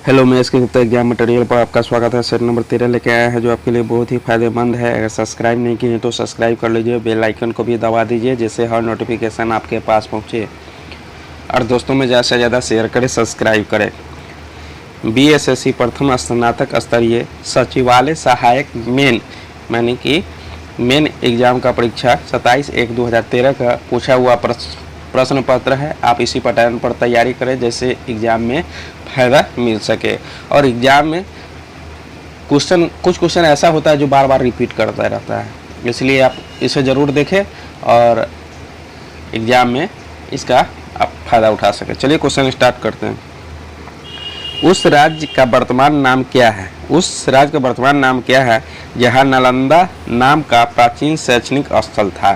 Hello, मैं इसके Gupta exam material पर आपका स्वागत है। सेट नंबर 13 लेके आया है जो आपके लिए बहुत ही फायदेमंद है। अगर सब्सक्राइब नहीं किए तो सब्सक्राइब कर लीजिए, बेल आइकन को भी दबा दीजिए जिससे हर नोटिफिकेशन आपके पास पहुंचे और दोस्तों में ज़्यादा से ज़्यादा शेयर करें, सब्सक्राइब करें। बीएसएससी प्रथम स्नातक स्तरीय सचिवालय सहायक यानी कि मेन एग्ज़ाम का परीक्षा 27/1/2013 का पूछा हुआ प्रश्न पत्र है। आप इसी पैटर्न पर तैयारी करें जैसे एग्ज़ाम में फ़ायदा मिल सके। और एग्ज़ाम में कुछ क्वेश्चन ऐसा होता है जो बार बार रिपीट करता रहता है, इसलिए आप इसे ज़रूर देखें और एग्ज़ाम में इसका आप फ़ायदा उठा सकें। चलिए क्वेश्चन स्टार्ट करते हैं। उस राज्य का वर्तमान नाम क्या है? उस राज्य का वर्तमान नाम क्या है जहाँ नालंदा नाम का प्राचीन शैक्षणिक स्थल था?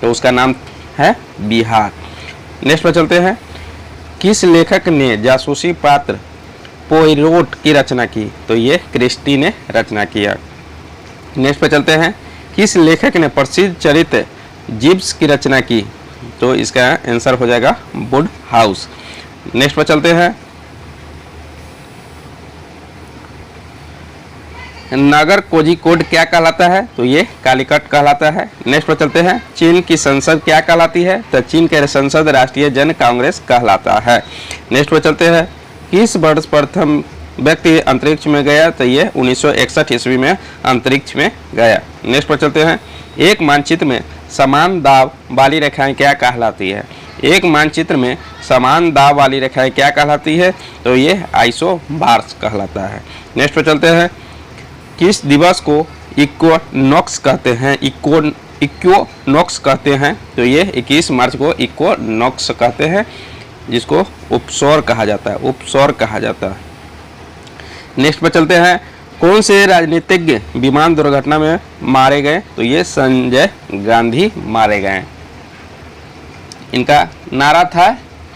तो उसका नाम है बिहार। नेक्स्ट पर चलते हैं। किस लेखक ने जासूसी पात्र पोइरोट की रचना की? तो ये क्रिस्टी ने रचना किया। नेक्स्ट पर चलते हैं। किस लेखक ने प्रसिद्ध चरित्र जिब्स की रचना की? तो इसका आंसर हो जाएगा वुड हाउस। नेक्स्ट पर चलते हैं। नगर कोझिकोड क्या कहलाता है? तो ये कालीकट कहलाता है। नेक्स्ट पर चलते हैं। चीन की संसद क्या कहलाती है? तो चीन के संसद राष्ट्रीय जन कांग्रेस कहलाता है। नेक्स्ट पर चलते हैं। किस वर्ष प्रथम व्यक्ति अंतरिक्ष में गया? तो ये 1961 ईस्वी में अंतरिक्ष में गया। नेक्स्ट पर चलते हैं। एक मानचित्र में समान दाव वाली रेखाएं क्या कहलाती है? एक मानचित्र में समान दाव वाली रेखाएं क्या कहलाती है? तो ये आइसोबार्स कहलाता है। नेक्स्ट पर चलते हैं। किस दिवस को इक्विनॉक्स कहते हैं? इक्विनॉक्स कहते हैं। तो ये 21 मार्च को इक्विनॉक्स कहते हैं, जिसको उपसौर कहा जाता है। उपसौर कहा जाता है। नेक्स्ट पर चलते हैं। कौन से राजनीतिज्ञ विमान दुर्घटना में मारे गए? तो ये संजय गांधी मारे गए। इनका नारा था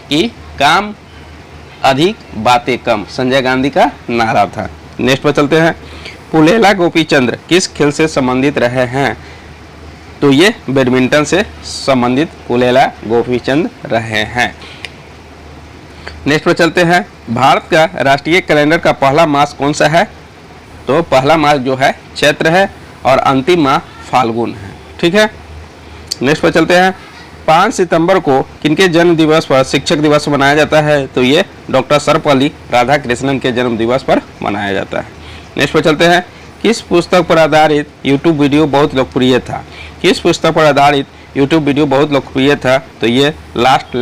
कि काम अधिक बातें कम। संजय गांधी का नारा था। नेक्स्ट पर चलते हैं। पुलेला गोपीचंद्र किस खेल से संबंधित रहे हैं? तो ये बैडमिंटन से संबंधित पुलेला गोपीचंद्र रहे हैं। नेक्स्ट पर चलते हैं। भारत का राष्ट्रीय कैलेंडर का पहला मास कौन सा है? तो पहला मास जो है चैत्र है और अंतिम माह फाल्गुन है। ठीक है। नेक्स्ट पर चलते हैं। 5 सितंबर को किनके जन्म दिवस पर शिक्षक दिवस मनाया जाता है? तो ये डॉक्टर सर्वपल्ली राधाकृष्णन के जन्म दिवस पर मनाया जाता है। नेक्स्ट पर चलते हैं। किस पुस्तक पर आधारित यूट्यूब वीडियो बहुत लोकप्रिय था? किस पुस्तक पर आधारित यूट्यूब वीडियो बहुत लोकप्रिय था? तो ये लास्ट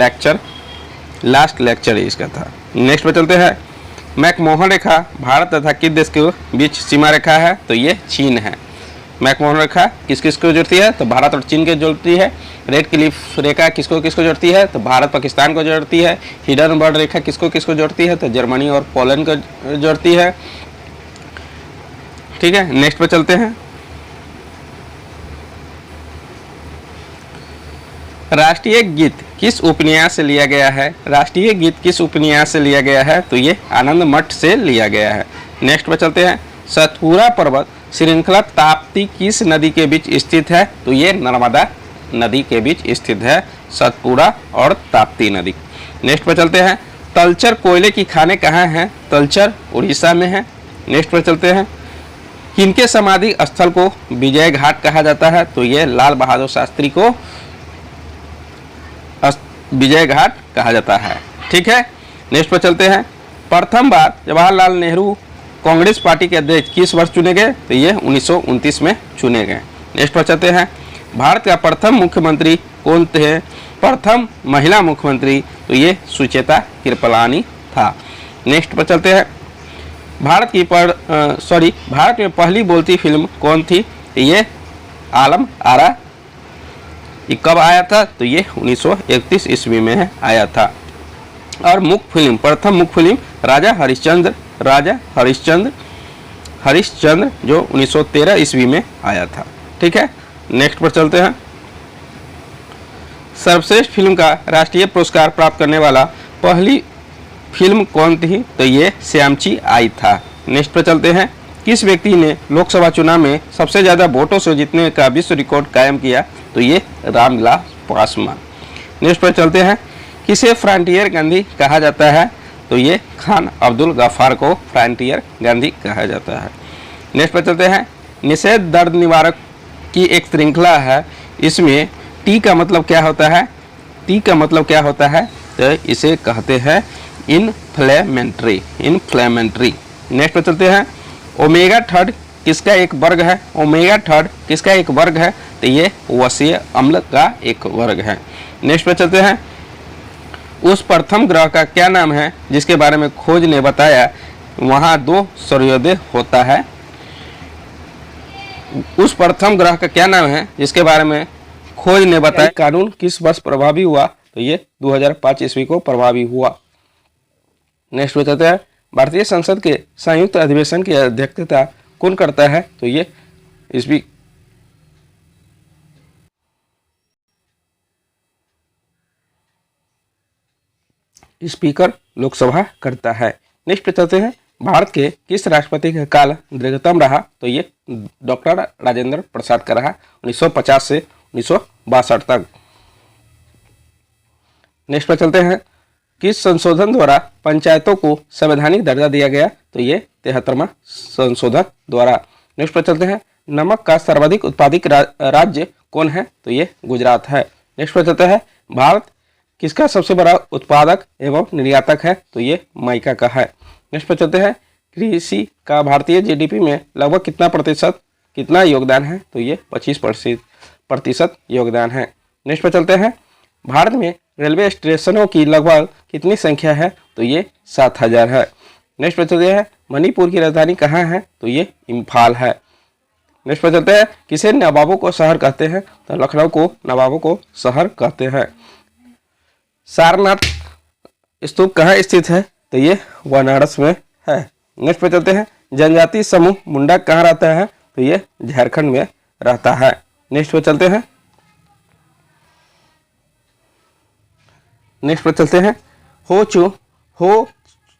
लेक्चर इसका था। नेक्स्ट पर चलते हैं। मैकमोहन रेखा भारत तथा किस देश के बीच सीमा रेखा है? तो ये चीन है। मैकमोहन रेखा किस किस को जोड़ती है? तो भारत और चीन को जोड़ती है। रेड क्लिफ रेखा किसको किसको जोड़ती है? तो भारत पाकिस्तान को जोड़ती है। हिडनबर्ग रेखा किसको किसको जोड़ती है? तो जर्मनी और पोलैंड को जोड़ती है। ठीक है। नेक्स्ट पर चलते हैं। राष्ट्रीय गीत किस उपन्यास से लिया गया है? राष्ट्रीय गीत किस उपन्यास से लिया गया है? तो ये आनंद मठ से लिया गया है। नेक्स्ट पर चलते हैं। सतपुरा पर्वत श्रृंखला ताप्ती किस नदी के बीच स्थित है? तो ये नर्मदा नदी के बीच स्थित है, सतपुरा और ताप्ती नदी। नेक्स्ट पर चलते हैं। तलचर कोयले की खानें कहाँ हैं? तलचर उड़ीसा में है। नेक्स्ट पर चलते हैं। किनके समाधि स्थल को विजय घाट कहा जाता है? तो ये लाल बहादुर शास्त्री को विजय घाट कहा जाता है। ठीक है। नेक्स्ट पर चलते हैं। प्रथम बार जवाहरलाल नेहरू कांग्रेस पार्टी के अध्यक्ष किस वर्ष चुने गए? तो ये 1929 में चुने गए। नेक्स्ट पर चलते हैं। भारत का प्रथम मुख्यमंत्री कौन थे? प्रथम महिला मुख्यमंत्री तो ये सुचेता कृपलानी था। नेक्स्ट पर चलते हैं। भारत में पहली बोलती फिल्म कौन थी? ये आलम आरा। ये कब आया था? तो ये 1931 ईस्वी में आया था। और प्रथम मुख्य फिल्म राजा हरिश्चंद्र जो 1913 ईस्वी में आया था। ठीक है। नेक्स्ट पर चलते हैं। सर्वश्रेष्ठ फिल्म का राष्ट्रीय पुरस्कार प्राप्त करने वाला पहली फिल्म कौन थी? तो ये श्यामची आई था। नेक्स्ट पर चलते हैं। किस व्यक्ति ने लोकसभा चुनाव में सबसे ज़्यादा वोटों से जीतने का विश्व रिकॉर्ड कायम किया? तो ये रामविलास पासवान। नेक्स्ट पर चलते हैं। किसे फ्रंटियर गांधी कहा जाता है? तो ये खान अब्दुल गफ्फार को फ्रंटियर गांधी कहा जाता है। नेक्स्ट पर चलते हैं। निषेध दर्द निवारक की एक श्रृंखला है, इसमें टी का मतलब क्या होता है? टी का मतलब क्या होता है? तो इसे कहते हैं इन्फ्लेमेटरी। नेक्स्ट पर चलते हैं। ओमेगा थर्ड किसका एक वर्ग है? ओमेगा थर्ड किसका एक वर्ग है? तो ये वसीय अम्ल का एक वर्ग है। नेक्स्ट पर चलते हैं। उस प्रथम ग्रह का क्या नाम है जिसके बारे में खोज ने बताया वहां 2 सूर्योदय होता है? उस प्रथम ग्रह का क्या नाम है जिसके बारे में खोज ने बताया? कानून किस वर्ष प्रभावी हुआ? तो ये 2005 ईस्वी को प्रभावी हुआ। नेक्स्ट बताते हैं। भारतीय संसद के संयुक्त अधिवेशन की अध्यक्षता कौन करता है? तो ये स्पीकर लोकसभा करता है। नेक्स्ट पे चलते हैं। भारत के किस राष्ट्रपति का काल दीर्घतम रहा? तो ये डॉक्टर राजेंद्र प्रसाद का रहा, 1950 से 1962 तक। नेक्स्ट पे चलते हैं। किस संशोधन द्वारा पंचायतों को संवैधानिक दर्जा दिया गया? तो ये 73वां संशोधन द्वारा। नेक्स्ट पे चलते हैं। नमक का सर्वाधिक उत्पादित राज्य कौन है? तो ये गुजरात है। नेक्स्ट पे चलते हैं। भारत किसका सबसे बड़ा उत्पादक एवं निर्यातक है? तो ये माइका का है। नेक्स्ट पे चलते हैं। कृषि का भारतीय जीडीपी में लगभग कितना योगदान है? तो ये 25% योगदान है। नेक्स्ट पे चलते हैं। भारत में रेलवे स्टेशनों की लगभग कितनी संख्या है? तो ये 7000 है। नेक्स्ट पे चलते हैं। मणिपुर की राजधानी कहाँ है? तो ये इम्फाल है। नेक्स्ट पे चलते हैं। किसे नवाबों को शहर कहते हैं? तो लखनऊ को नवाबों को शहर कहते हैं। सारनाथ स्तूप कहाँ स्थित है? तो ये वाराणसी में है। नेक्स्ट पे चलते हैं। जनजाति समूह मुंडा कहाँ रहता है? तो ये झारखंड में रहता है। नेक्स्ट पे चलते हैं। हो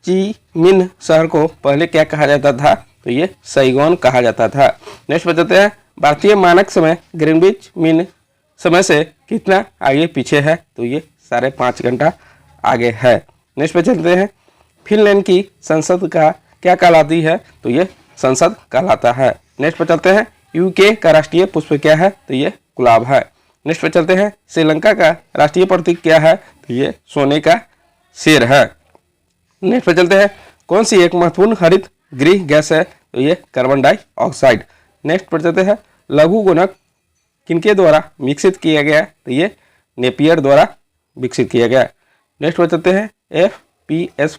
ची मिन्ह शहर को पहले क्या कहा जाता था? तो ये साइगोन कहा जाता था। नेक्स्ट पे चलते हैं। भारतीय मानक समय ग्रीनविच मीन समय से कितना आगे पीछे है? तो ये 5.5 घंटा आगे है। नेक्स्ट पे चलते हैं। फिनलैंड की संसद का क्या कहलाती है? तो ये संसद कहलाता है। नेक्स्ट पे चलते हैं। यूके का राष्ट्रीय पुष्प क्या है? तो ये गुलाब है। नेक्स्ट पे चलते हैं। श्रीलंका का राष्ट्रीय प्रतीक क्या है? तो ये सोने का शेर है। नेक्स्ट पे चलते हैं। कौन सी एक महत्वपूर्ण हरित गृह गैस है? तो ये कार्बन डाइऑक्साइड। नेक्स्ट पे चलते हैं। लघु गुणक किनके द्वारा विकसित किया गया? तो ये नेपियर द्वारा विकसित किया गया। नेक्स्ट पे चलते हैं। FPS